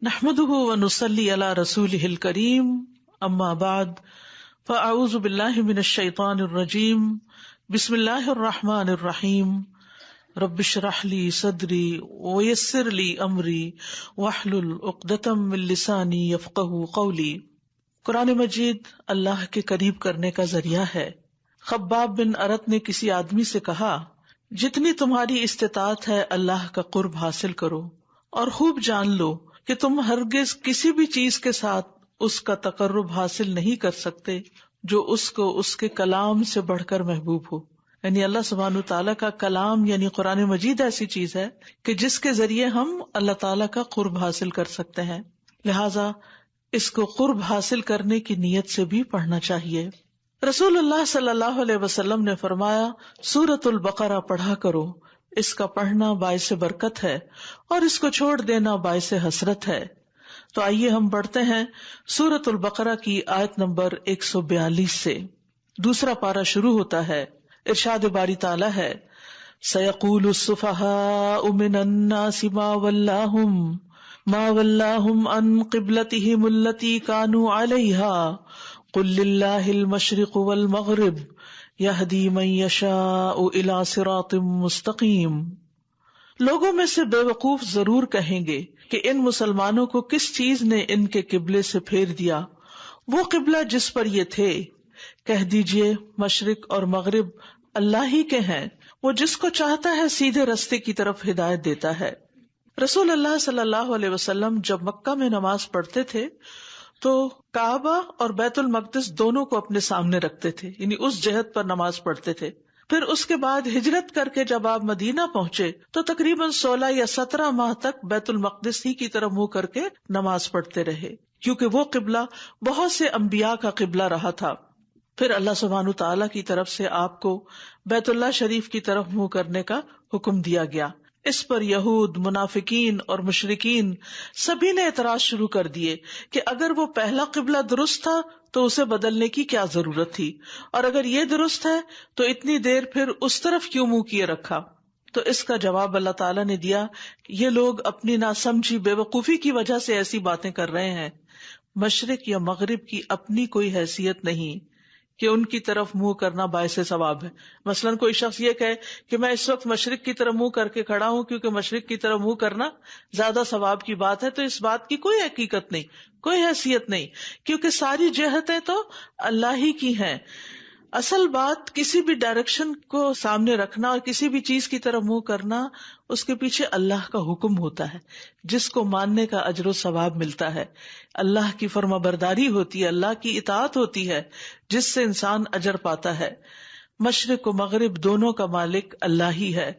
نحمده ونصلي على رسوله الكريم اما بعد فاعوذ بالله من الشيطان الرجيم بسم الله الرحمن الرحيم رب اشرح لي صدري ويسر لي امري واحلل عقدة من لساني يفقهوا قولي۔ قرآن مجید اللہ کے قریب کرنے کا ذریعہ ہے۔ خباب بن ارت نے کسی آدمی سے کہا، جتنی تمہاری استطاعت ہے اللہ کا قرب حاصل کرو اور خوب جان لو کہ تم ہرگز کسی بھی چیز کے ساتھ اس کا تقرب حاصل نہیں کر سکتے جو اس کو اس کے کلام سے بڑھ کر محبوب ہو۔ یعنی اللہ سبحانہ تعالیٰ کا کلام یعنی قرآن مجید ایسی چیز ہے کہ جس کے ذریعے ہم اللہ تعالیٰ کا قرب حاصل کر سکتے ہیں، لہذا اس کو قرب حاصل کرنے کی نیت سے بھی پڑھنا چاہیے۔ رسول اللہ صلی اللہ علیہ وسلم نے فرمایا، سورۃ البقرہ پڑھا کرو، اس کا پڑھنا باعث برکت ہے اور اس کو چھوڑ دینا باعث حسرت ہے۔ تو آئیے ہم پڑھتے ہیں سورۃ البقرہ کی آیت نمبر 142 سے۔ دوسرا پارہ شروع ہوتا ہے، ارشاد باری تعالیٰ ہے، سَيَقُولُ السُّفَهَاءُ مِنَ النَّاسِ مَا وَلَّاهُمْ عَنْ قِبْلَتِهِمُ الَّتِي كَانُوا عَلَيْهَا قُلْ لِلَّهِ الْمَشْرِقُ وَالْمَغْرِبُ یہدی من یشاء الی صراط مستقیم۔ لوگوں میں سے بے وقوف ضرور کہیں گے کہ ان مسلمانوں کو کس چیز نے ان کے قبلے سے پھیر دیا، وہ قبلہ جس پر یہ تھے۔ کہہ دیجئے مشرق اور مغرب اللہ ہی کے ہیں، وہ جس کو چاہتا ہے سیدھے رستے کی طرف ہدایت دیتا ہے۔ رسول اللہ صلی اللہ علیہ وسلم جب مکہ میں نماز پڑھتے تھے تو کعبہ اور بیت المقدس دونوں کو اپنے سامنے رکھتے تھے، یعنی اس جہت پر نماز پڑھتے تھے۔ پھر اس کے بعد ہجرت کر کے جب آپ مدینہ پہنچے تو تقریباً 16 یا 17 ماہ تک بیت المقدس ہی کی طرف منہ کر کے نماز پڑھتے رہے، کیونکہ وہ قبلہ بہت سے انبیاء کا قبلہ رہا تھا۔ پھر اللہ سبحانہ تعالیٰ کی طرف سے آپ کو بیت اللہ شریف کی طرف منہ کرنے کا حکم دیا گیا۔ اس پر یہود، منافقین اور مشرکین سبھی نے اعتراض شروع کر دیے کہ اگر وہ پہلا قبلہ درست تھا تو اسے بدلنے کی کیا ضرورت تھی، اور اگر یہ درست ہے تو اتنی دیر پھر اس طرف کیوں منہ کیے رکھا۔ تو اس کا جواب اللہ تعالیٰ نے دیا، یہ لوگ اپنی ناسمجھی بے وقوفی کی وجہ سے ایسی باتیں کر رہے ہیں۔ مشرق یا مغرب کی اپنی کوئی حیثیت نہیں کہ ان کی طرف منہ کرنا باعث ثواب ہے۔ مثلاً کوئی شخص یہ کہے کہ میں اس وقت مشرق کی طرف منہ کر کے کھڑا ہوں کیونکہ مشرق کی طرف منہ کرنا زیادہ ثواب کی بات ہے، تو اس بات کی کوئی حقیقت نہیں، کوئی حیثیت نہیں، کیونکہ ساری جہتیں تو اللہ ہی کی ہیں۔ اصل بات کسی بھی ڈائریکشن کو سامنے رکھنا اور کسی بھی چیز کی طرف منہ کرنا، اس کے پیچھے اللہ کا حکم ہوتا ہے جس کو ماننے کا اجر و ثواب ملتا ہے۔ اللہ کی فرما برداری ہوتی ہے، اللہ کی اطاعت ہوتی ہے جس سے انسان اجر پاتا ہے۔ مشرق و مغرب دونوں کا مالک اللہ ہی ہے،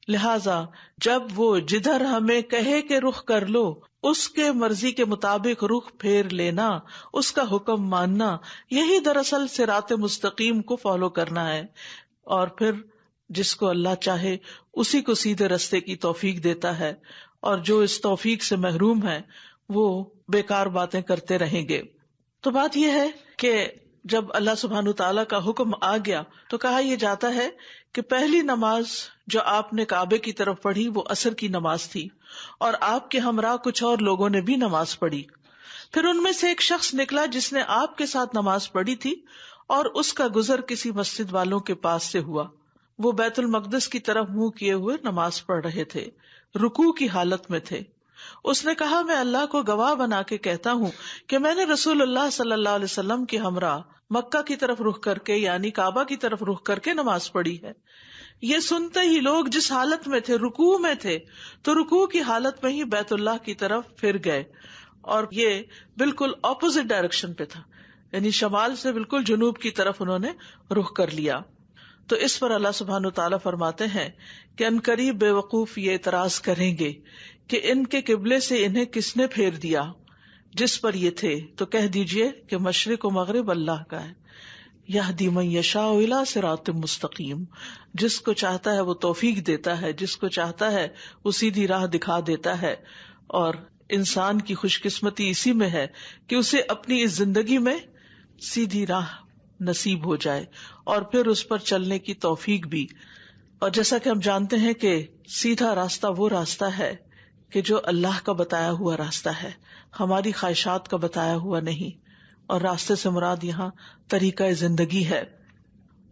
لہذا جب وہ جدھر ہمیں کہے کہ رخ کر لو اس کے مرضی کے مطابق رخ پھیر لینا، اس کا حکم ماننا، یہی دراصل صراط مستقیم کو فالو کرنا ہے۔ اور پھر جس کو اللہ چاہے اسی کو سیدھے رستے کی توفیق دیتا ہے، اور جو اس توفیق سے محروم ہے وہ بیکار باتیں کرتے رہیں گے۔ تو بات یہ ہے کہ جب اللہ سبحانہ تعالیٰ کا حکم آ گیا تو کہا یہ جاتا ہے کہ پہلی نماز جو آپ نے کعبے کی طرف پڑھی وہ عصر کی نماز تھی، اور آپ کے ہمراہ کچھ اور لوگوں نے بھی نماز پڑھی۔ پھر ان میں سے ایک شخص نکلا جس نے آپ کے ساتھ نماز پڑھی تھی، اور اس کا گزر کسی مسجد والوں کے پاس سے ہوا۔ وہ بیت المقدس کی طرف منہ کیے ہوئے نماز پڑھ رہے تھے، رکوع کی حالت میں تھے۔ اس نے کہا، میں اللہ کو گواہ بنا کے کہتا ہوں کہ میں نے رسول اللہ صلی اللہ علیہ وسلم کے ہمراہ مکہ کی طرف رخ کر کے یعنی کعبہ کی طرف رخ کر کے نماز پڑھی ہے۔ یہ سنتے ہی لوگ جس حالت میں تھے، رکوع میں تھے، تو رکوع کی حالت میں ہی بیت اللہ کی طرف پھر گئے، اور یہ بالکل اپوزٹ ڈائریکشن پہ تھا، یعنی شمال سے بالکل جنوب کی طرف انہوں نے رخ کر لیا۔ تو اس پر اللہ سبحانہ وتعالیٰ فرماتے ہیں کہ عنقریب بے وقوف یہ اعتراض کریں گے کہ ان کے قبلے سے انہیں کس نے پھیر دیا جس پر یہ تھے۔ تو کہہ دیجئے کہ مشرق و مغرب اللہ کا ہے، یہدی من یشاء الی صراط مستقیم، جس کو چاہتا ہے وہ توفیق دیتا ہے، جس کو چاہتا ہے وہ سیدھی راہ دکھا دیتا ہے۔ اور انسان کی خوش قسمتی اسی میں ہے کہ اسے اپنی اس زندگی میں سیدھی راہ نصیب ہو جائے اور پھر اس پر چلنے کی توفیق بھی۔ اور جیسا کہ ہم جانتے ہیں کہ سیدھا راستہ وہ راستہ ہے کہ جو اللہ کا بتایا ہوا راستہ ہے، ہماری خواہشات کا بتایا ہوا نہیں. اور راستے سے مراد یہاں طریقہ زندگی ہے.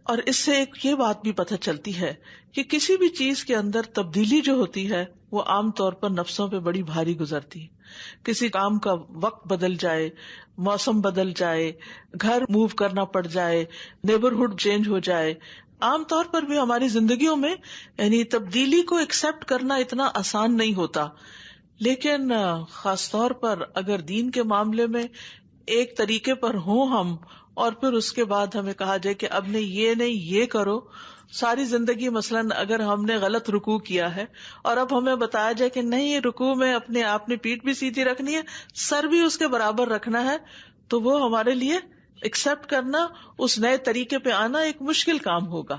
اور اس سے ایک یہ بات بھی پتہ چلتی ہے کہ کسی بھی چیز کے اندر تبدیلی جو ہوتی ہے وہ عام طور پر نفسوں پہ بڑی بھاری گزرتی ہے. کسی کام کا وقت بدل جائے، موسم بدل جائے، گھر موو کرنا پڑ جائے، نیبرہڈ چینج ہو جائے، عام طور پر بھی ہماری زندگیوں میں یعنی تبدیلی کو ایکسپٹ کرنا اتنا آسان نہیں ہوتا. لیکن خاص طور پر اگر دین کے معاملے میں ایک طریقے پر ہوں ہم، اور پھر اس کے بعد ہمیں کہا جائے کہ اب نے یہ نہیں یہ کرو. ساری زندگی مثلاً اگر ہم نے غلط رکوع کیا ہے اور اب ہمیں بتایا جائے کہ نہیں رکوع میں اپنے آپ نے پیٹھ بھی سیدھی رکھنی ہے، سر بھی اس کے برابر رکھنا ہے، تو وہ ہمارے لیے ایکسپٹ کرنا، اس نئے طریقے پہ آنا ایک مشکل کام ہوگا.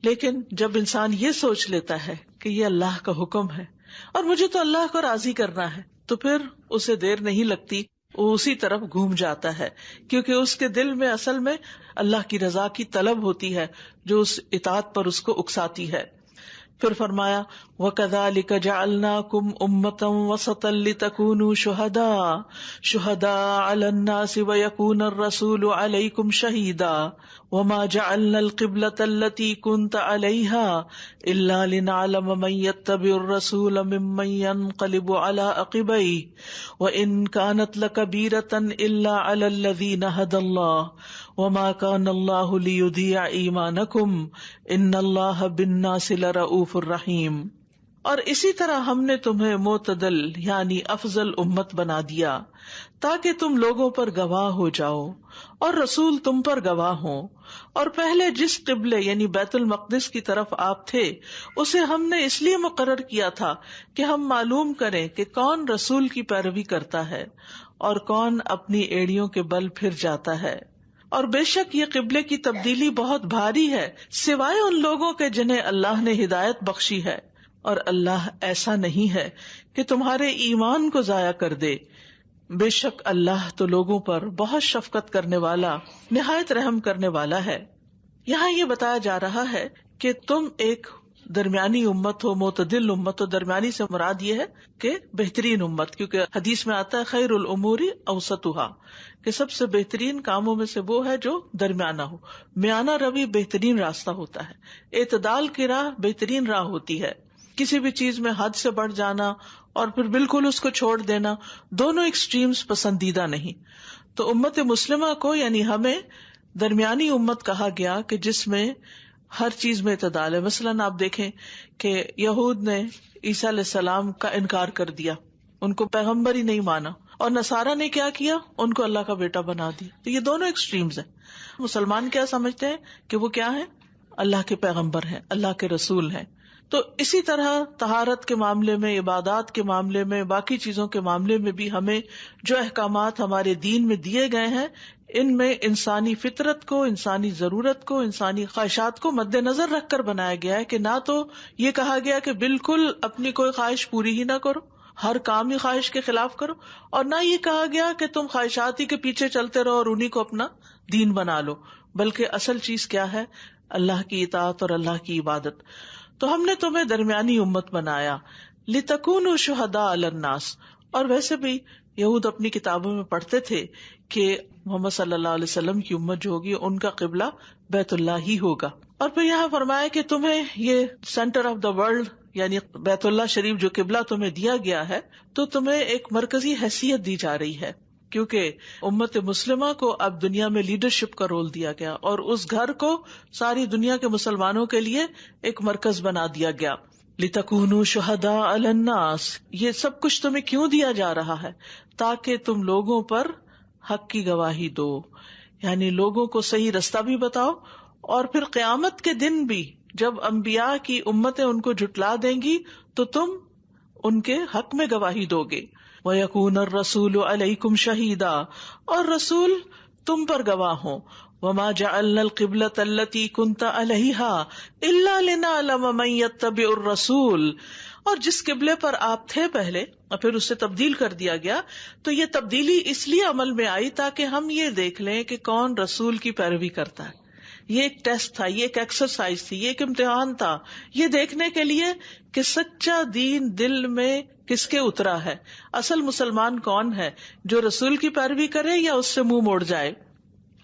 لیکن جب انسان یہ سوچ لیتا ہے کہ یہ اللہ کا حکم ہے اور مجھے تو اللہ کو راضی کرنا ہے، تو پھر اسے دیر نہیں لگتی، وہ اسی طرف گھوم جاتا ہے، کیونکہ اس کے دل میں اصل میں اللہ کی رضا کی طلب ہوتی ہے جو اس اطاعت پر اس کو اکساتی ہے. پھر فرمایا وَكَذَلِكَ جَعَلْنَاكُمْ أُمَّةً وَسَطًا لِتَكُونُوا شُهَدَاءَ عَلَى النَّاسِ وَيَكُونَ الرَّسُولُ عَلَيْكُمْ شَهِيدًا وَمَا جَعَلْنَا الْقِبْلَةَ الَّتِي كُنْتَ عَلَيْهَا إِلَّا لِنَعْلَمَ مَن يَتَّبِعُ الرَّسُولَ مِمَّن يَنقَلِبُ عَلَى عَقِبَيْهِ وَإِن كَانَتْ لَكَبِيرَةً إِلَّا عَلَى الَّذِينَ هَدَى اللَّهُ وَمَا كَانَ اللَّهُ لِيُضِيعَ إِيمَانَكُمْ إِنَّ اللَّهَ بِالنَّاسِ لَرَءُوفٌ رَحِيمٌ. اور اسی طرح ہم نے تمہیں معتدل یعنی افضل امت بنا دیا تاکہ تم لوگوں پر گواہ ہو جاؤ اور رسول تم پر گواہ ہوں. اور پہلے جس قبلے یعنی بیت المقدس کی طرف آپ تھے اسے ہم نے اس لیے مقرر کیا تھا کہ ہم معلوم کریں کہ کون رسول کی پیروی کرتا ہے اور کون اپنی ایڑیوں کے بل پھر جاتا ہے. اور بے شک یہ قبلے کی تبدیلی بہت بھاری ہے سوائے ان لوگوں کے جنہیں اللہ نے ہدایت بخشی ہے، اور اللہ ایسا نہیں ہے کہ تمہارے ایمان کو ضائع کر دے. بے شک اللہ تو لوگوں پر بہت شفقت کرنے والا، نہایت رحم کرنے والا ہے. یہاں یہ بتایا جا رہا ہے کہ تم ایک درمیانی امت ہو، معتدل امت ہو. درمیانی سے مراد یہ ہے کہ بہترین امت، کیونکہ حدیث میں آتا ہے خیر الامور اوسطها، کہ سب سے بہترین کاموں میں سے وہ ہے جو درمیانہ ہو. میانہ روی بہترین راستہ ہوتا ہے، اعتدال کی راہ بہترین راہ ہوتی ہے. کسی بھی چیز میں حد سے بڑھ جانا اور پھر بالکل اس کو چھوڑ دینا، دونوں ایکسٹریمز پسندیدہ نہیں. تو امت مسلمہ کو یعنی ہمیں درمیانی امت کہا گیا کہ جس میں ہر چیز میں اعتدال ہے. مثلاً آپ دیکھیں کہ یہود نے عیسیٰ علیہ السلام کا انکار کر دیا، ان کو پیغمبر ہی نہیں مانا، اور نصارہ نے کیا کیا، ان کو اللہ کا بیٹا بنا دیا. تو یہ دونوں ایکسٹریمز ہیں. مسلمان کیا سمجھتے ہیں کہ وہ کیا ہیں، اللہ کے پیغمبر ہیں، اللہ کے رسول ہیں. تو اسی طرح طہارت کے معاملے میں، عبادات کے معاملے میں، باقی چیزوں کے معاملے میں بھی ہمیں جو احکامات ہمارے دین میں دیے گئے ہیں ان میں انسانی فطرت کو، انسانی ضرورت کو، انسانی خواہشات کو مد نظر رکھ کر بنایا گیا ہے. کہ نہ تو یہ کہا گیا کہ بالکل اپنی کوئی خواہش پوری ہی نہ کرو، ہر کام ہی خواہش کے خلاف کرو، اور نہ یہ کہا گیا کہ تم خواہشات ہی کے پیچھے چلتے رہو اور انہی کو اپنا دین بنا لو. بلکہ اصل چیز کیا ہے، اللہ کی اطاعت اور اللہ کی عبادت. تو ہم نے تمہیں درمیانی امت بنایا لِتَكُونُوا شُهَدَاءَ عَلَى النَّاسِ. اور ویسے بھی یہود اپنی کتابوں میں پڑھتے تھے کہ محمد صلی اللہ علیہ وسلم کی امت جو ہوگی ان کا قبلہ بیت اللہ ہی ہوگا. اور پھر یہاں فرمایا کہ تمہیں یہ سینٹر آف دا ورلڈ یعنی بیت اللہ شریف جو قبلہ تمہیں دیا گیا ہے تو تمہیں ایک مرکزی حیثیت دی جا رہی ہے، کیونکہ امت مسلمہ کو اب دنیا میں لیڈرشپ کا رول دیا گیا اور اس گھر کو ساری دنیا کے مسلمانوں کے لیے ایک مرکز بنا دیا گیا. لِتَكُونُوا شُهَدَاءَ عَلَى النَّاسِ. یہ سب کچھ تمہیں کیوں دیا جا رہا ہے؟ تاکہ تم لوگوں پر حق کی گواہی دو، یعنی لوگوں کو صحیح رستہ بھی بتاؤ، اور پھر قیامت کے دن بھی جب انبیاء کی امتیں ان کو جھٹلا دیں گی تو تم ان کے حق میں گواہی دو گے. وَيَكُونَ الرَّسُولُ عَلَيْكُمْ شَهِيدًا. اور رسول تم پر گواہ ہوں. وَمَا جَعَلْنَا الْقِبْلَةَ الَّتِي كُنْتَ عَلَيْهَا إِلَّا لِنَعْلَمَ مَن يَتَّبِعُ الرَّسُولَ. اور جس قبلے پر آپ تھے پہلے اور پھر اسے تبدیل کر دیا گیا، تو یہ تبدیلی اس لیے عمل میں آئی تاکہ ہم یہ دیکھ لیں کہ کون رسول کی پیروی کرتا ہے. یہ ایک ٹیسٹ تھا، یہ ایک ایکسرسائز تھی، یہ ایک امتحان تھا، یہ دیکھنے کے لیے کہ سچا دین دل میں کس کے اترا ہے، اصل مسلمان کون ہے، جو رسول کی پیروی کرے یا اس سے منہ موڑ جائے.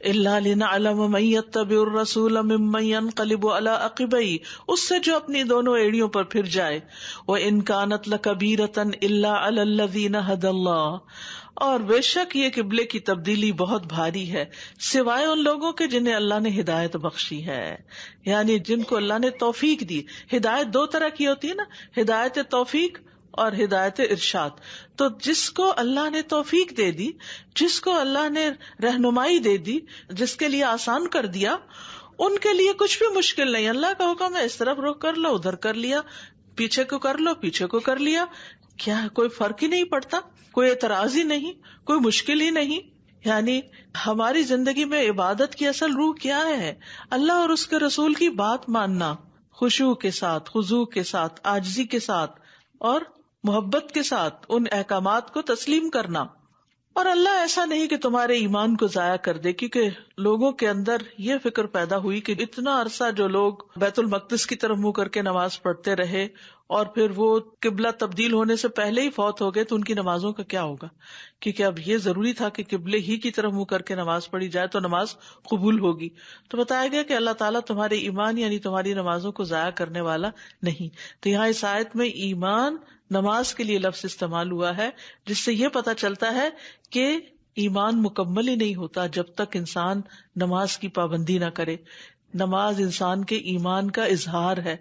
الا لنعلم من يتبع الرسول ممن ينقلب على عقبيه، اس سے جو اپنی دونوں ایڑیوں پر پھر جائے. وان كانت لكبيرة الا على الذين هدى الله، اور بے شک یہ قبلے کی تبدیلی بہت بھاری ہے سوائے ان لوگوں کے جنہیں اللہ نے ہدایت بخشی ہے، یعنی جن کو اللہ نے توفیق دی. ہدایت دو طرح کی ہوتی ہے نا، ہدایت توفیق اور ہدایت ارشاد. تو جس کو اللہ نے توفیق دے دی، جس کو اللہ نے رہنمائی دے دی، جس کے لیے آسان کر دیا، ان کے لیے کچھ بھی مشکل نہیں. اللہ کا حکم ہے اس طرف رخ کر لو، ادھر کر لیا، پیچھے کو کر لو، پیچھے کو کر لیا، کیا کوئی فرق ہی نہیں پڑتا، کوئی اعتراض ہی نہیں، کوئی مشکل ہی نہیں. یعنی ہماری زندگی میں عبادت کی اصل روح کیا ہے؟ اللہ اور اس کے رسول کی بات ماننا، خشوع کے ساتھ، خضوع کے ساتھ، عاجزی کے ساتھ اور محبت کے ساتھ ان احکامات کو تسلیم کرنا. اور اللہ ایسا نہیں کہ تمہارے ایمان کو ضائع کر دے، کیونکہ لوگوں کے اندر یہ فکر پیدا ہوئی کہ اتنا عرصہ جو لوگ بیت المقدس کی طرف منہ کر کے نماز پڑھتے رہے اور پھر وہ قبلہ تبدیل ہونے سے پہلے ہی فوت ہو گئے، تو ان کی نمازوں کا کیا ہوگا؟ کیونکہ اب یہ ضروری تھا کہ قبلے ہی کی طرف منہ کر کے نماز پڑھی جائے تو نماز قبول ہوگی. تو بتایا گیا کہ اللہ تعالیٰ تمہارے ایمان یعنی تمہاری نمازوں کو ضائع کرنے والا نہیں. تو یہاں اس آیت میں ایمان نماز کے لیے لفظ استعمال ہوا ہے، جس سے یہ پتہ چلتا ہے کہ ایمان مکمل ہی نہیں ہوتا جب تک انسان نماز کی پابندی نہ کرے. نماز انسان کے ایمان کا اظہار ہے.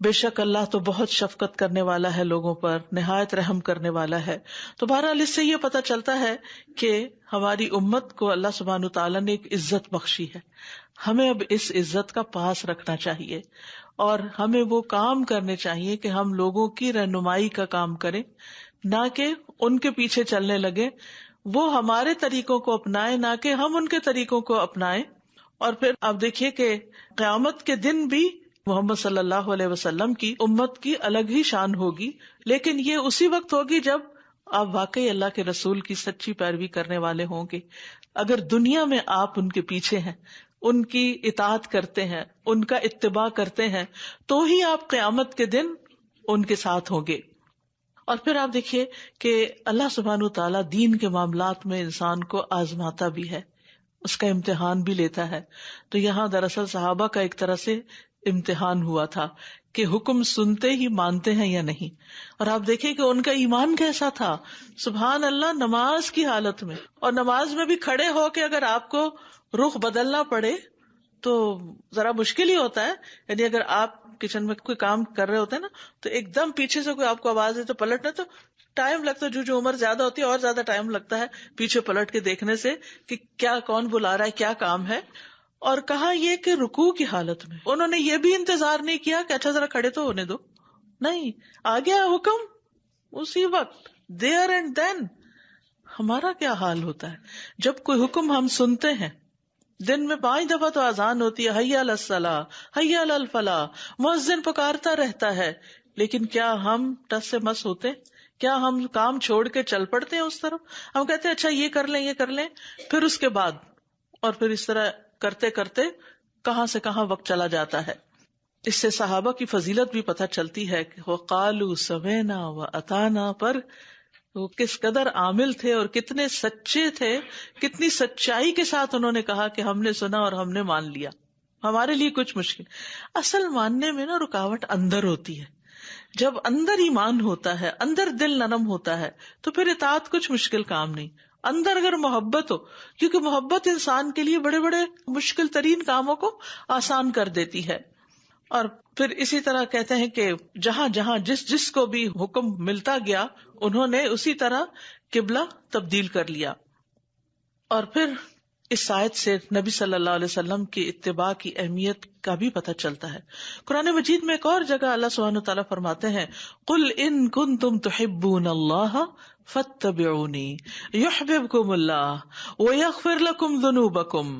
بے شک اللہ تو بہت شفقت کرنے والا ہے لوگوں پر، نہایت رحم کرنے والا ہے. تو بہرحال اس سے یہ پتہ چلتا ہے کہ ہماری امت کو اللہ سبحانہ تعالیٰ نے ایک عزت بخشی ہے. ہمیں اب اس عزت کا پاس رکھنا چاہیے اور ہمیں وہ کام کرنے چاہیے کہ ہم لوگوں کی رہنمائی کا کام کریں، نہ کہ ان کے پیچھے چلنے لگے. وہ ہمارے طریقوں کو اپنائیں، نہ کہ ہم ان کے طریقوں کو اپنائیں. اور پھر آپ دیکھیے کہ قیامت کے دن بھی محمد صلی اللہ علیہ وسلم کی امت کی الگ ہی شان ہوگی، لیکن یہ اسی وقت ہوگی جب آپ واقعی اللہ کے رسول کی سچی پیروی کرنے والے ہوں گے. اگر دنیا میں آپ ان کے پیچھے ہیں، ان کی اطاعت کرتے ہیں، ان کا اتباع کرتے ہیں، تو ہی آپ قیامت کے دن ان کے ساتھ ہوں گے. اور پھر آپ دیکھیے کہ اللہ سبحانہ تعالیٰ دین کے معاملات میں انسان کو آزماتا بھی ہے، اس کا امتحان بھی لیتا ہے. تو یہاں دراصل صحابہ کا ایک طرح سے امتحان ہوا تھا کہ حکم سنتے ہی مانتے ہیں یا نہیں. اور آپ دیکھیں کہ ان کا ایمان کیسا تھا، سبحان اللہ، نماز کی حالت میں، اور نماز میں بھی کھڑے ہو کے اگر آپ کو رخ بدلنا پڑے تو ذرا مشکل ہی ہوتا ہے. یعنی اگر آپ کچن میں کوئی کام کر رہے ہوتے ہیں نا، تو ایک دم پیچھے سے کوئی آپ کو آواز دے تو پلٹنا، تو ٹائم لگتا ہے. جو عمر زیادہ ہوتی ہے اور زیادہ ٹائم لگتا ہے پیچھے پلٹ کے دیکھنے سے کہ کیا کون بلا رہا ہے، کیا کام ہے. اور کہا یہ کہ رکوع کی حالت میں انہوں نے یہ بھی انتظار نہیں کیا کہ اچھا ذرا کھڑے تو ہونے دو، نہیں، آ گیا حکم اسی وقت، دیر اینڈ دین. ہمارا کیا حال ہوتا ہے جب کوئی حکم ہم سنتے ہیں؟ دن میں 5 دفعہ تو اذان ہوتی ہے، حی علی الصلاۃ، حی علی الفلاح، مؤذن پکارتا رہتا ہے، لیکن کیا ہم ٹس سے مس ہوتے؟ کیا ہم کام چھوڑ کے چل پڑتے ہیں اس طرف؟ ہم کہتے ہیں اچھا یہ کر لیں، یہ کر لیں، پھر اس کے بعد، اور پھر اس طرح کرتے کرتے کہاں سے کہاں وقت چلا جاتا ہے. اس سے صحابہ کی فضیلت بھی پتہ چلتی ہے کہ وقالوا سمعنا واطعنا پر وہ کس قدر عامل تھے اور کتنے سچے تھے، کتنی سچائی کے ساتھ انہوں نے کہا کہ ہم نے سنا اور ہم نے مان لیا. ہمارے لیے کچھ مشکل، اصل ماننے میں نا رکاوٹ اندر ہوتی ہے. جب اندر ایمان ہوتا ہے، اندر دل نرم ہوتا ہے، تو پھر اطاعت کچھ مشکل کام نہیں. اندر اگر محبت ہو، کیونکہ محبت انسان کے لیے بڑے بڑے مشکل ترین کاموں کو آسان کر دیتی ہے. اور پھر اسی طرح کہتے ہیں کہ جہاں جہاں جس کو بھی حکم ملتا گیا انہوں نے اسی طرح قبلہ تبدیل کر لیا. اور پھر اس آیت سے نبی صلی اللہ علیہ وسلم کی اتباع کی اہمیت کا بھی پتہ چلتا ہے. قرآن مجید میں ایک اور جگہ اللہ سبحانہ تعالیٰ فرماتے ہیں قل ان کنتم تحبون اللہ فاتبعونی یحببکم اللہ ویغفر لکم ذنوبکم.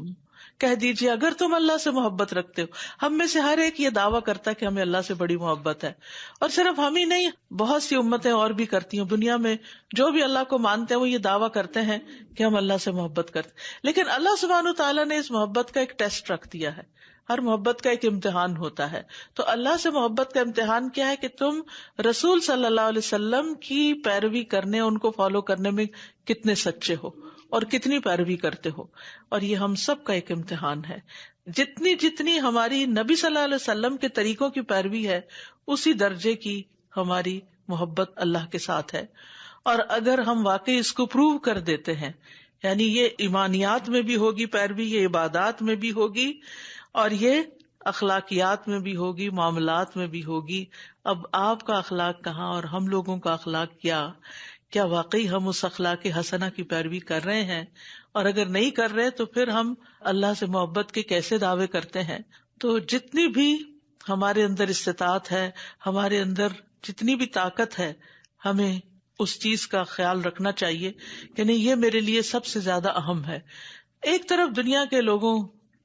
کہہ دیجیے اگر تم اللہ سے محبت رکھتے ہو. ہم میں سے ہر ایک یہ دعویٰ کرتا ہے کہ ہمیں اللہ سے بڑی محبت ہے، اور صرف ہم ہی نہیں، بہت سی امتیں اور بھی کرتی ہیں. دنیا میں جو بھی اللہ کو مانتے ہیں وہ یہ دعویٰ کرتے ہیں کہ ہم اللہ سے محبت کرتے ہیں. لیکن اللہ سبحانہ تعالیٰ نے اس محبت کا ایک ٹیسٹ رکھ دیا ہے. ہر محبت کا ایک امتحان ہوتا ہے. تو اللہ سے محبت کا امتحان کیا ہے کہ تم رسول صلی اللہ علیہ وسلم کی پیروی کرنے، ان کو فالو کرنے میں کتنے سچے ہو اور کتنی پیروی کرتے ہو. اور یہ ہم سب کا ایک امتحان ہے. جتنی ہماری نبی صلی اللہ علیہ وسلم کے طریقوں کی پیروی ہے، اسی درجے کی ہماری محبت اللہ کے ساتھ ہے. اور اگر ہم واقعی اس کو پروو کر دیتے ہیں، یعنی یہ ایمانیات میں بھی ہوگی پیروی، یہ عبادات میں بھی ہوگی، اور یہ اخلاقیات میں بھی ہوگی، معاملات میں بھی ہوگی. اب آپ کا اخلاق کہاں اور ہم لوگوں کا اخلاق کیا واقعی ہم اس اخلاق حسنہ کی پیروی کر رہے ہیں؟ اور اگر نہیں کر رہے تو پھر ہم اللہ سے محبت کے کیسے دعوے کرتے ہیں؟ تو جتنی بھی ہمارے اندر استطاعت ہے، ہمارے اندر جتنی بھی طاقت ہے، ہمیں اس چیز کا خیال رکھنا چاہیے کہ نہیں، یہ میرے لیے سب سے زیادہ اہم ہے. ایک طرف دنیا کے لوگوں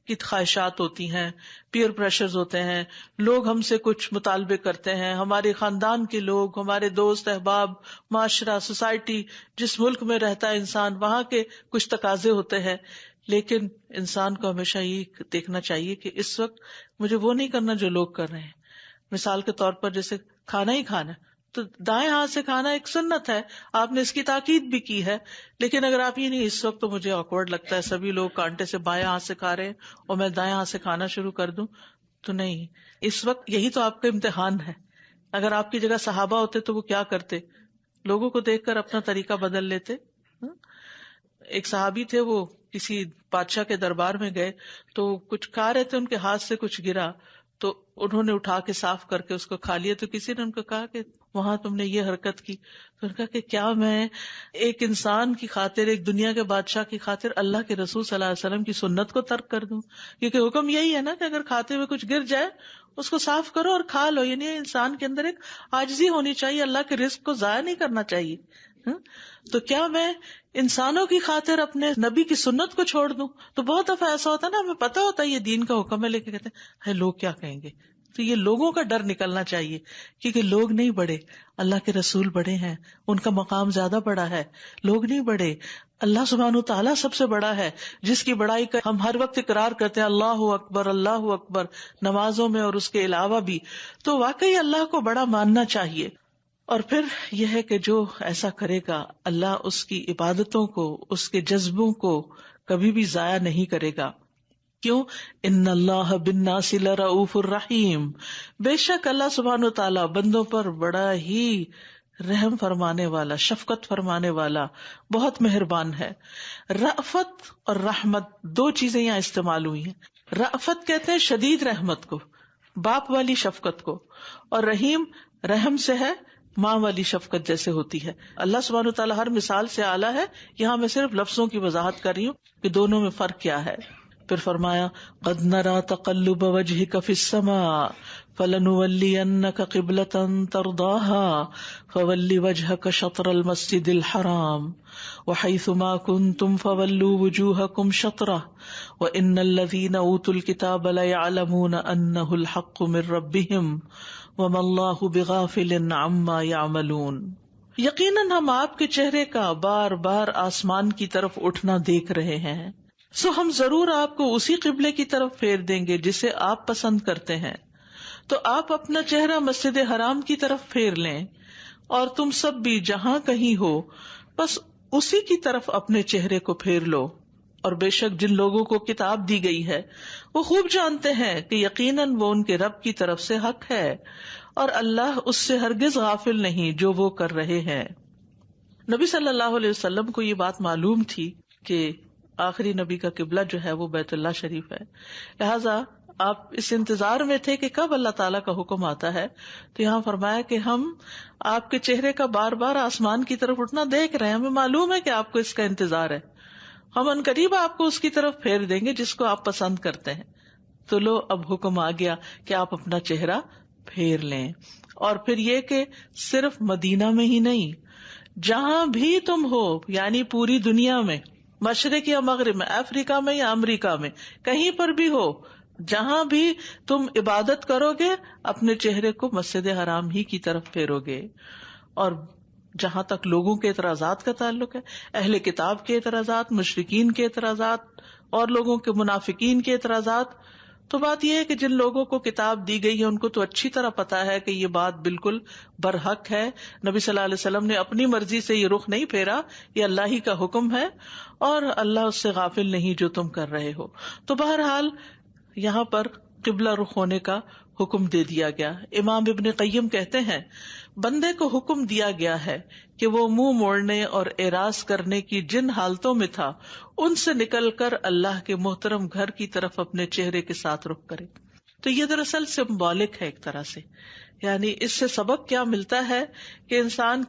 کی خواہشات ہوتی ہیں، پیئر پریشرز ہوتے ہیں، لوگ ہم سے کچھ مطالبے کرتے ہیں، ہمارے خاندان کے لوگ، ہمارے دوست احباب، معاشرہ، سوسائٹی، جس ملک میں رہتا ہے انسان، وہاں کے کچھ تقاضے ہوتے ہیں. لیکن انسان کو ہمیشہ یہ دیکھنا چاہیے کہ اس وقت مجھے وہ نہیں کرنا جو لوگ کر رہے ہیں. مثال کے طور پر جیسے کھانا ہی کھانا، تو دائیں ہاتھ سے کھانا ایک سنت ہے، آپ نے اس کی تاکید بھی کی ہے. لیکن اگر آپ یہ نہیں، اس وقت تو مجھے آکورڈ لگتا ہے، سبھی لوگ کانٹے سے بائیں ہاتھ سے کھا رہے ہیں اور میں دائیں ہاتھ سے کھانا شروع کر دوں، تو نہیں. اس وقت یہی تو آپ کا امتحان ہے. اگر آپ کی جگہ صحابہ ہوتے تو وہ کیا کرتے؟ لوگوں کو دیکھ کر اپنا طریقہ بدل لیتے. ایک صحابی تھے، وہ کسی بادشاہ کے دربار میں گئے تو کچھ کھا رہے تھے، ان کے ہاتھ سے کچھ گرا تو انہوں نے اٹھا کے صاف کر کے اس کو کھا لیا. تو کسی نے ان کو کہا کہ وہاں تم نے یہ حرکت کی. تو انہوں نے کہا کہ کیا میں ایک انسان کی خاطر، ایک دنیا کے بادشاہ کی خاطر اللہ کے رسول صلی اللہ علیہ وسلم کی سنت کو ترک کر دوں؟ کیونکہ حکم یہی ہے نا کہ اگر کھاتے ہوئے کچھ گر جائے اس کو صاف کرو اور کھا لو. یعنی انسان کے اندر ایک عاجزی ہونی چاہیے، اللہ کے رزق کو ضائع نہیں کرنا چاہیے. تو کیا میں انسانوں کی خاطر اپنے نبی کی سنت کو چھوڑ دوں؟ تو بہت دفعہ ایسا ہوتا ہے نا، ہمیں پتا ہوتا ہے یہ دین کا حکم ہے، لیکن کہتے ہیں لوگ کیا کہیں گے. تو یہ لوگوں کا ڈر نکلنا چاہیے، کیونکہ لوگ نہیں بڑے، اللہ کے رسول بڑے ہیں، ان کا مقام زیادہ بڑا ہے. لوگ نہیں بڑے، اللہ سبحانہ تعالیٰ سب سے بڑا ہے، جس کی بڑائی کا ہم ہر وقت اقرار کرتے ہیں، اللہ اکبر اللہ اکبر، نمازوں میں اور اس کے علاوہ بھی. تو واقعی اللہ کو بڑا ماننا چاہیے. اور پھر یہ ہے کہ جو ایسا کرے گا، اللہ اس کی عبادتوں کو، اس کے جذبوں کو کبھی بھی ضائع نہیں کرے گا. کیوں؟ ان اللہ بالناس لرؤوف الرحیم، بے شک اللہ سبحانہ تعالیٰ بندوں پر بڑا ہی رحم فرمانے والا، شفقت فرمانے والا، بہت مہربان ہے. رأفت اور رحمت دو چیزیں یہاں استعمال ہوئی ہیں. رأفت کہتے ہیں شدید رحمت کو، باپ والی شفقت کو، اور رحیم رحم سے ہے، ماں والی شفقت جیسے ہوتی ہے. اللہ سبحانہ و تعالیٰ ہر مثال سے اعلیٰ ہے. یہاں میں صرف لفظوں کی وضاحت کر رہی ہوں کہ دونوں میں فرق کیا ہے. پھر فرمایا قد نرى تقلب وجهك في السماء فلنولينك قبلة ترضاها فول وجهك شطر المسجد الحرام وحيث ما كنتم فولوا وجوهكم شطره وإن الذين أوتوا الكتاب ليعلمون أنه الحق من ربهم وما الله بغافل عما يعملون. یقیناً ہم آپ کے چہرے کا بار بار آسمان کی طرف اٹھنا دیکھ رہے ہیں، سو ہم ضرور آپ کو اسی قبلے کی طرف پھیر دیں گے جسے آپ پسند کرتے ہیں. تو آپ اپنا چہرہ مسجد حرام کی طرف پھیر لیں، اور تم سب بھی جہاں کہیں ہو بس اسی کی طرف اپنے چہرے کو پھیر لو. اور بے شک جن لوگوں کو کتاب دی گئی ہے وہ خوب جانتے ہیں کہ یقیناً وہ ان کے رب کی طرف سے حق ہے، اور اللہ اس سے ہرگز غافل نہیں جو وہ کر رہے ہیں. نبی صلی اللہ علیہ وسلم کو یہ بات معلوم تھی کہ آخری نبی کا قبلہ جو ہے وہ بیت اللہ شریف ہے، لہذا آپ اس انتظار میں تھے کہ کب اللہ تعالیٰ کا حکم آتا ہے. تو یہاں فرمایا کہ ہم آپ کے چہرے کا بار بار آسمان کی طرف اٹھنا دیکھ رہے ہیں، ہمیں معلوم ہے کہ آپ کو اس کا انتظار ہے، ہم عنقریب آپ کو اس کی طرف پھیر دیں گے جس کو آپ پسند کرتے ہیں. تو لو اب حکم آ گیا کہ آپ اپنا چہرہ پھیر لیں. اور پھر یہ کہ صرف مدینہ میں ہی نہیں، جہاں بھی تم ہو، یعنی پوری دنیا میں مشرق یا مغرب میں، افریقہ میں یا امریکہ میں، کہیں پر بھی ہو، جہاں بھی تم عبادت کرو گے اپنے چہرے کو مسجد حرام ہی کی طرف پھیرو گے. اور جہاں تک لوگوں کے اعتراضات کا تعلق ہے، اہل کتاب کے اعتراضات، مشرکین کے اعتراضات اور لوگوں کے منافقین کے اعتراضات، تو بات یہ ہے کہ جن لوگوں کو کتاب دی گئی ہے ان کو تو اچھی طرح پتا ہے کہ یہ بات بالکل برحق ہے. نبی صلی اللہ علیہ وسلم نے اپنی مرضی سے یہ رخ نہیں پھیرا، یہ اللہ ہی کا حکم ہے اور اللہ اس سے غافل نہیں جو تم کر رہے ہو. تو بہرحال یہاں پر قبلہ رخ ہونے کا حکم دے دیا گیا. امام ابن قیم کہتے ہیں بندے کو حکم دیا گیا ہے کہ وہ منہ موڑنے اور اعراض کرنے کی جن حالتوں میں تھا ان سے نکل کر اللہ کے محترم گھر کی طرف اپنے چہرے کے ساتھ رخ کرے. تو یہ دراصل سمبولک ہے ایک طرح سے، یعنی اس سے سبق کیا ملتا ہے کہ انسان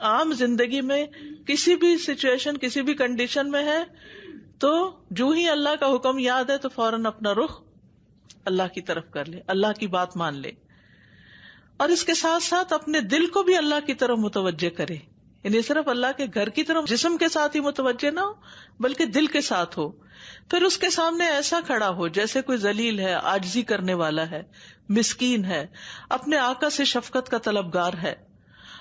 عام زندگی میں کسی بھی سچویشن، کسی بھی کنڈیشن میں ہے تو جو ہی اللہ کا حکم یاد ہے تو فوراً اپنا رخ اللہ کی طرف کر لے، اللہ کی بات مان لے، اور اس کے ساتھ ساتھ اپنے دل کو بھی اللہ کی طرف متوجہ کرے. یعنی صرف اللہ کے گھر کی طرف جسم کے ساتھ ہی متوجہ نہ ہو بلکہ دل کے ساتھ ہو. پھر اس کے سامنے ایسا کھڑا ہو جیسے کوئی ذلیل ہے، عاجزی کرنے والا ہے، مسکین ہے، اپنے آقا سے شفقت کا طلبگار ہے،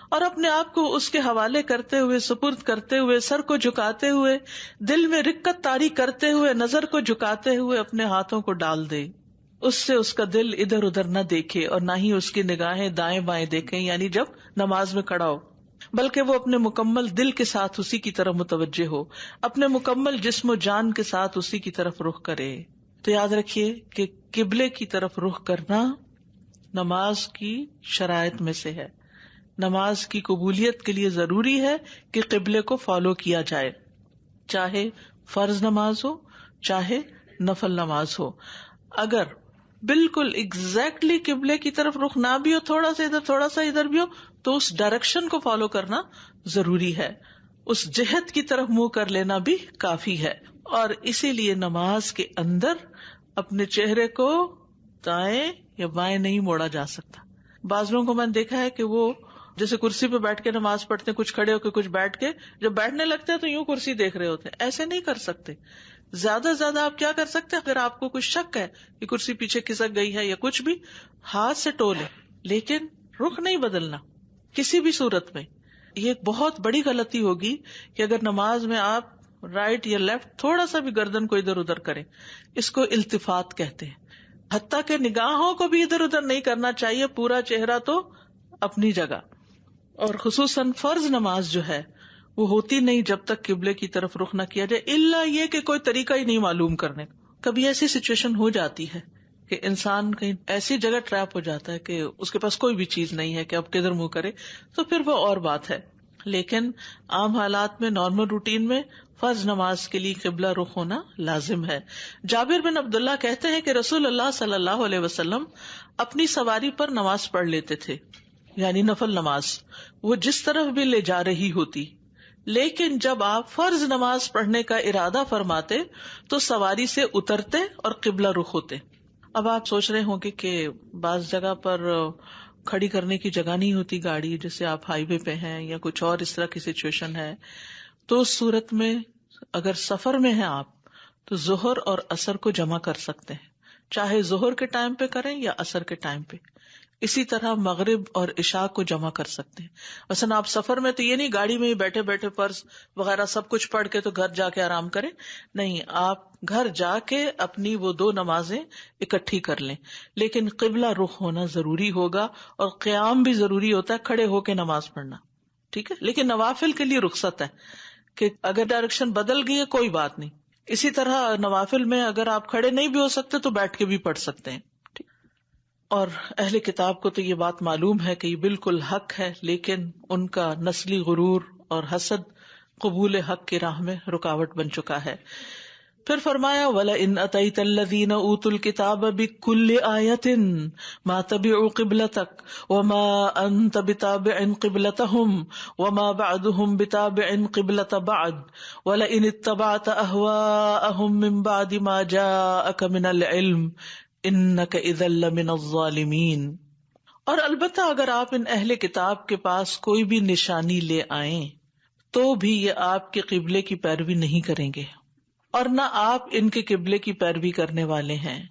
اور اپنے آپ کو اس کے حوالے کرتے ہوئے، سپرد کرتے ہوئے، سر کو جھکاتے ہوئے، دل میں رقت طاری کرتے ہوئے، نظر کو جھکاتے ہوئے اپنے ہاتھوں کو ڈال دے. اس سے اس کا دل ادھر ادھر نہ دیکھے اور نہ ہی اس کی نگاہیں دائیں بائیں دیکھیں، یعنی جب نماز میں کھڑا ہو، بلکہ وہ اپنے مکمل دل کے ساتھ اسی کی طرف متوجہ ہو، اپنے مکمل جسم و جان کے ساتھ اسی کی طرف رخ کرے. تو یاد رکھیے کہ قبلے کی طرف رخ کرنا نماز کی شرائط میں سے ہے. نماز کی قبولیت کے لیے ضروری ہے کہ قبلے کو فالو کیا جائے، چاہے فرض نماز ہو چاہے نفل نماز ہو. اگر بالکل ایگزیکٹلی قبلے کی طرف رخ نہ بھی ہو، تھوڑا سا ادھر تھوڑا سا ادھر بھی ہو، تو اس ڈائریکشن کو فالو کرنا ضروری ہے. اس جہت کی طرف منہ کر لینا بھی کافی ہے. اور اسی لیے نماز کے اندر اپنے چہرے کو دائیں یا بائیں نہیں موڑا جا سکتا. بعض لوگوں کو میں نے دیکھا ہے کہ وہ جیسے کرسی پہ بیٹھ کے نماز پڑھتے ہیں، کچھ کھڑے ہو کے کچھ بیٹھ کے، جب بیٹھنے لگتے ہیں تو یوں کرسی دیکھ رہے ہوتے ہیں. ایسے نہیں کر سکتے. زیادہ سے زیادہ آپ کیا کر سکتے ہیں، اگر آپ کو کچھ شک ہے کہ کرسی پیچھے کھسک گئی ہے یا کچھ بھی، ہاتھ سے ٹو لیں، لیکن رخ نہیں بدلنا کسی بھی صورت میں. یہ ایک بہت بڑی غلطی ہوگی کہ اگر نماز میں آپ رائٹ یا لیفٹ تھوڑا سا بھی گردن کو ادھر ادھر کریں، اس کو التفات کہتے ہیں. حتیٰ کہ نگاہوں کو بھی ادھر ادھر نہیں کرنا چاہیے، پورا چہرہ تو اپنی جگہ. اور خصوصاً فرض نماز جو ہے وہ ہوتی نہیں جب تک قبلے کی طرف رخ نہ کیا جائے، الا یہ کہ کوئی طریقہ ہی نہیں معلوم کرنے. کبھی ایسی سچویشن ہو جاتی ہے کہ انسان کہیں ایسی جگہ ٹریپ ہو جاتا ہے کہ اس کے پاس کوئی بھی چیز نہیں ہے کہ اب کدھر منہ کرے، تو پھر وہ اور بات ہے. لیکن عام حالات میں، نارمل روٹین میں فرض نماز کے لیے قبلہ رخ ہونا لازم ہے. جابر بن عبداللہ کہتے ہیں کہ رسول اللہ صلی اللہ علیہ وسلم اپنی سواری پر نماز پڑھ لیتے تھے، یعنی نفل نماز، وہ جس طرف بھی لے جا رہی ہوتی. لیکن جب آپ فرض نماز پڑھنے کا ارادہ فرماتے تو سواری سے اترتے اور قبلہ رخ ہوتے. اب آپ سوچ رہے ہوں گے کہ بعض جگہ پر کھڑی کرنے کی جگہ نہیں ہوتی گاڑی، جیسے آپ ہائی وے پہ ہیں یا کچھ اور اس طرح کی سچویشن ہے، تو اس صورت میں اگر سفر میں ہیں آپ تو ظہر اور عصر کو جمع کر سکتے ہیں، چاہے ظہر کے ٹائم پہ کریں یا عصر کے ٹائم پہ. اسی طرح مغرب اور عشاء کو جمع کر سکتے ہیں. مثلا آپ سفر میں تو یہ نہیں گاڑی میں ہی بیٹھے بیٹھے فرض وغیرہ سب کچھ پڑھ کے تو گھر جا کے آرام کریں، نہیں، آپ گھر جا کے اپنی وہ 2 نمازیں اکٹھی کر لیں. لیکن قبلہ رخ ہونا ضروری ہوگا اور قیام بھی ضروری ہوتا ہے، کھڑے ہو کے نماز پڑھنا، ٹھیک ہے. لیکن نوافل کے لیے رخصت ہے کہ اگر ڈائریکشن بدل گئی ہے کوئی بات نہیں. اسی طرح نوافل میں اگر آپ کھڑے نہیں بھی ہو سکتے تو بیٹھ کے بھی پڑھ سکتے ہیں. اور اہل کتاب کو تو یہ بات معلوم ہے کہ یہ بالکل حق ہے، لیکن ان کا نسلی غرور اور حسد قبول حق کی راہ میں رکاوٹ بن چکا ہے. پھر فرمایا وَلَئِنْ أَتَيْتَ الَّذِينَ أُوتُوا الْكِتَابَ بِكُلِّ آيَةٍ مَا تَبِعُوا قِبْلَتَكَ وَمَا أَنْتَ بِتَابِعٍ قِبْلَتَهُمْ وَمَا بَعْضُهُمْ بِتَابِعٍ قِبْلَةَ بَعْضٍ وَلَئِنِ اتَّبَعْتَ أَهْوَاءَهُمْ مِنْ بَعْدِ مَا جَاءَكَ مِنَ الْعِلْمِ إِنَّكَ إِذًا لَمِنَ الظَّالِمِينَ. اور البتہ اگر آپ ان اہل کتاب کے پاس کوئی بھی نشانی لے آئیں تو بھی یہ آپ کے قبلے کی پیروی نہیں کریں گے، اور نہ آپ ان کے قبلے کی پیروی کرنے والے ہیں،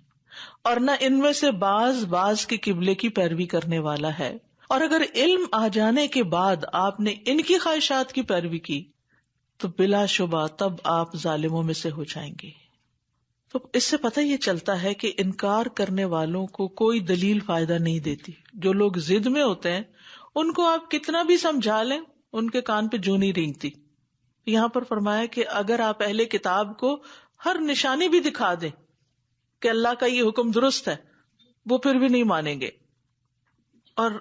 اور نہ ان میں سے بعض کے قبلے کی پیروی کرنے والا ہے۔ اور اگر علم آ جانے کے بعد آپ نے ان کی خواہشات کی پیروی کی تو بلا شبہ تب آپ ظالموں میں سے ہو جائیں گے۔ تو اس سے پتہ یہ چلتا ہے کہ انکار کرنے والوں کو کوئی دلیل فائدہ نہیں دیتی۔ جو لوگ ضد میں ہوتے ہیں ان کو آپ کتنا بھی سمجھا لیں، ان کے کان پہ جوں نہیں رینگتی۔ یہاں پر فرمایا کہ اگر آپ اہل کتاب کو ہر نشانی بھی دکھا دیں کہ اللہ کا یہ حکم درست ہے، وہ پھر بھی نہیں مانیں گے۔ اور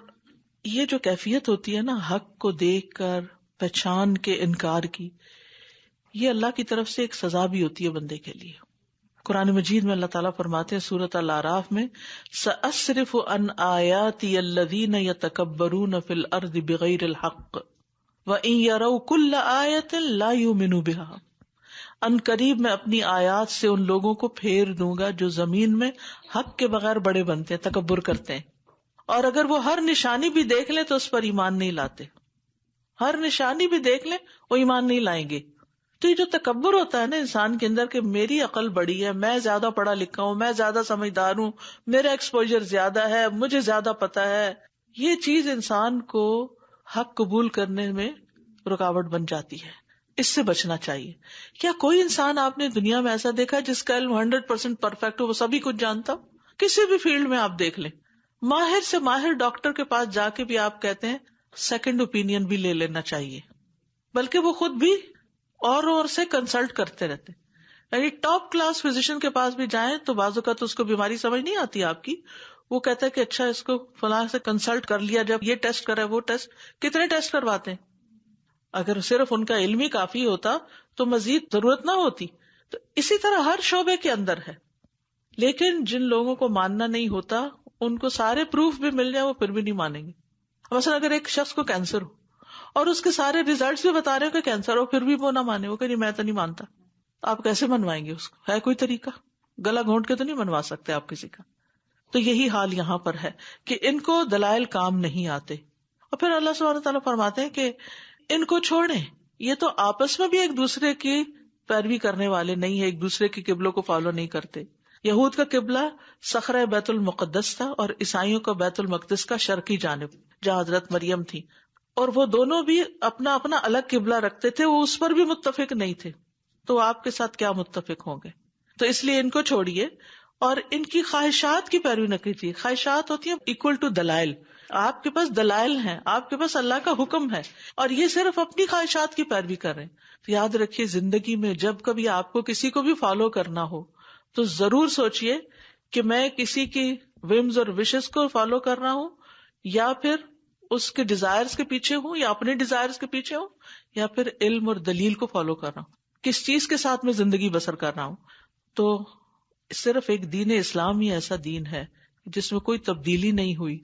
یہ جو کیفیت ہوتی ہے نا حق کو دیکھ کر پہچان کے انکار کی، یہ اللہ کی طرف سے ایک سزا بھی ہوتی ہے بندے کے لیے۔ قرآن مجید میں اللہ تعالیٰ فرماتے ہیں سورۃ الاعراف میں، سأصرف عن آیاتی الذین یتکبرون فی الارض بغیر الحق وَإِن يَرَوْا كُلَّ آیَةٍ لَا يُؤْمِنُوا بِهَا۔ ان قریب میں اپنی آیات سے ان لوگوں کو پھیر دوں گا جو زمین میں حق کے بغیر بڑے بنتے ہیں، تکبر کرتے ہیں، اور اگر وہ ہر نشانی بھی دیکھ لیں تو اس پر ایمان نہیں لاتے۔ ہر نشانی بھی دیکھ لیں وہ ایمان نہیں لائیں گے۔ تو یہ جو تکبر ہوتا ہے نا انسان کے اندر کہ میری عقل بڑی ہے، میں زیادہ پڑھا لکھا ہوں، میں زیادہ سمجھدار ہوں، میرا ایکسپوجر زیادہ ہے، مجھے زیادہ پتا ہے، یہ چیز انسان کو حق قبول کرنے میں رکاوٹ بن جاتی ہے۔ اس سے بچنا چاہیے۔ کیا کوئی انسان آپ نے دنیا میں ایسا دیکھا جس کا علم 100% پرفیکٹ ہو، وہ سبھی کچھ جانتا ہو؟ کسی بھی فیلڈ میں آپ دیکھ لیں، ماہر سے ماہر ڈاکٹر کے پاس جا کے بھی آپ کہتے ہیں سیکنڈ اوپینین بھی لے لینا چاہیے، بلکہ وہ خود بھی اور سے کنسلٹ کرتے رہتے ہیں۔ یعنی ٹاپ کلاس فزیشین کے پاس بھی جائیں تو بعض اوقات اس کو بیماری سمجھ نہیں آتی آپ کی، وہ کہتا ہے کہ اچھا اس کو فلاں سے کنسلٹ کر لیا، جب یہ ٹیسٹ کرا وہ ٹیسٹ، کتنے ٹیسٹ کرواتے ہیں؟ اگر صرف ان کا علم ہی کافی ہوتا تو مزید ضرورت نہ ہوتی۔ تو اسی طرح ہر شعبے کے اندر ہے، لیکن جن لوگوں کو ماننا نہیں ہوتا ان کو سارے پروف بھی مل جائے وہ پھر بھی نہیں مانیں گے۔ مثلا اگر ایک شخص کو کینسر ہو اور اس کے سارے ریزلٹس بھی بتا رہے ہو کہ کینسر ہو، پھر بھی وہ نہ مانے، وہ کہ میں تو نہیں مانتا، آپ کیسے منوائیں گے اس کو؟ ہے کوئی طریقہ؟ گلا گھونٹ کے تو نہیں منوا سکتے آپ کسی کا۔ تو یہی حال یہاں پر ہے کہ ان کو دلائل کام نہیں آتے۔ اور پھر اللہ سبحانہ تعالیٰ فرماتے ہیں کہ ان کو چھوڑیں، یہ تو آپس میں بھی ایک دوسرے کی پیروی کرنے والے نہیں ہے، ایک دوسرے کے قبلوں کو فالو نہیں کرتے۔ یہود کا قبلہ صخرہ بیت المقدس تھا اور عیسائیوں کا بیت المقدس کا شرقی جانب جہاں حضرت مریم تھی، اور وہ دونوں بھی اپنا اپنا الگ قبلہ رکھتے تھے، وہ اس پر بھی متفق نہیں تھے، تو آپ کے ساتھ کیا متفق ہوں گے؟ تو اس لیے ان کو چھوڑیے اور ان کی خواہشات کی پیروی نہ کیجیے۔ خواہشات ہوتی ہیں اکول ٹو دلائل، آپ کے پاس دلائل ہیں، آپ کے پاس اللہ کا حکم ہے اور یہ صرف اپنی خواہشات کی پیروی کر رہے ہیں۔ تو یاد رکھیے زندگی میں جب کبھی آپ کو کسی کو بھی فالو کرنا ہو تو ضرور سوچئے کہ میں کسی کی ومز اور وشز کو فالو کر رہا ہوں یا پھر اس کے ڈیزائرز کے پیچھے ہوں یا اپنے ڈیزائرز کے پیچھے ہوں یا پھر علم اور دلیل کو فالو کر رہا ہوں، کس چیز کے ساتھ میں زندگی بسر کر رہا ہوں۔ تو صرف ایک دین اسلام ہی ایسا دین ہے جس میں کوئی تبدیلی نہیں ہوئی،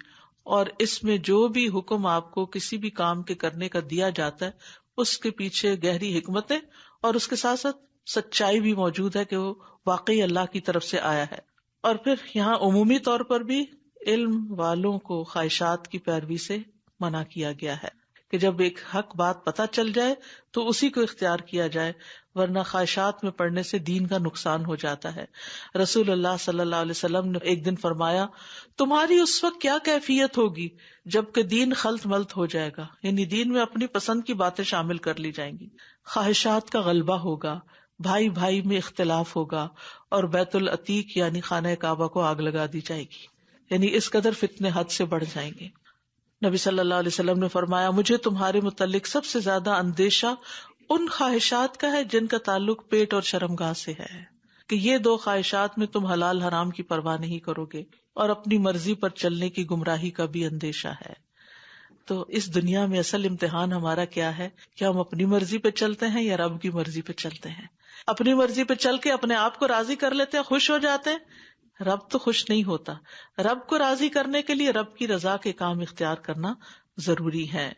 اور اس میں جو بھی حکم آپ کو کسی بھی کام کے کرنے کا دیا جاتا ہے اس کے پیچھے گہری حکمتیں اور اس کے ساتھ ساتھ سچائی بھی موجود ہے کہ وہ واقعی اللہ کی طرف سے آیا ہے۔ اور پھر یہاں عمومی طور پر بھی علم والوں کو خواہشات کی پیروی سے منع کیا گیا ہے کہ جب ایک حق بات پتہ چل جائے تو اسی کو اختیار کیا جائے، ورنہ خواہشات میں پڑنے سے دین کا نقصان ہو جاتا ہے۔ رسول اللہ صلی اللہ علیہ وسلم نے ایک دن فرمایا، تمہاری اس وقت کیا کیفیت ہوگی جبکہ دین خلط ملط ہو جائے گا، یعنی دین میں اپنی پسند کی باتیں شامل کر لی جائیں گی، خواہشات کا غلبہ ہوگا، بھائی بھائی میں اختلاف ہوگا، اور بیت العتیق یعنی خانہ کعبہ کو آگ لگا دی جائے گی، یعنی اس قدر فتنے حد سے بڑھ جائیں گے۔ نبی صلی اللہ علیہ وسلم نے فرمایا، مجھے تمہارے متعلق سب سے زیادہ اندیشہ ان خواہشات کا ہے جن کا تعلق پیٹ اور شرمگاہ سے ہے، کہ یہ دو خواہشات میں تم حلال حرام کی پرواہ نہیں کرو گے، اور اپنی مرضی پر چلنے کی گمراہی کا بھی اندیشہ ہے۔ تو اس دنیا میں اصل امتحان ہمارا کیا ہے کہ ہم اپنی مرضی پہ چلتے ہیں یا رب کی مرضی پہ چلتے ہیں۔ اپنی مرضی پہ چل کے اپنے آپ کو راضی کر لیتے ہیں، خوش ہو جاتے ہیں، رب تو خوش نہیں ہوتا۔ رب کو راضی کرنے کے لیے رب کی رضا کے کام اختیار کرنا ضروری ہے۔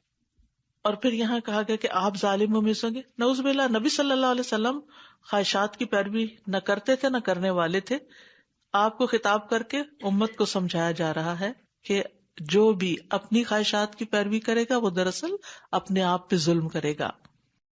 اور پھر یہاں کہا گیا کہ آپ ظالموں میں سے ہوں گے، نعوذ باللہ۔ نبی صلی اللہ علیہ وسلم خواہشات کی پیروی نہ کرتے تھے نہ کرنے والے تھے۔ آپ کو خطاب کر کے امت کو سمجھایا جا رہا ہے کہ جو بھی اپنی خواہشات کی پیروی کرے گا وہ دراصل اپنے آپ پہ ظلم کرے گا۔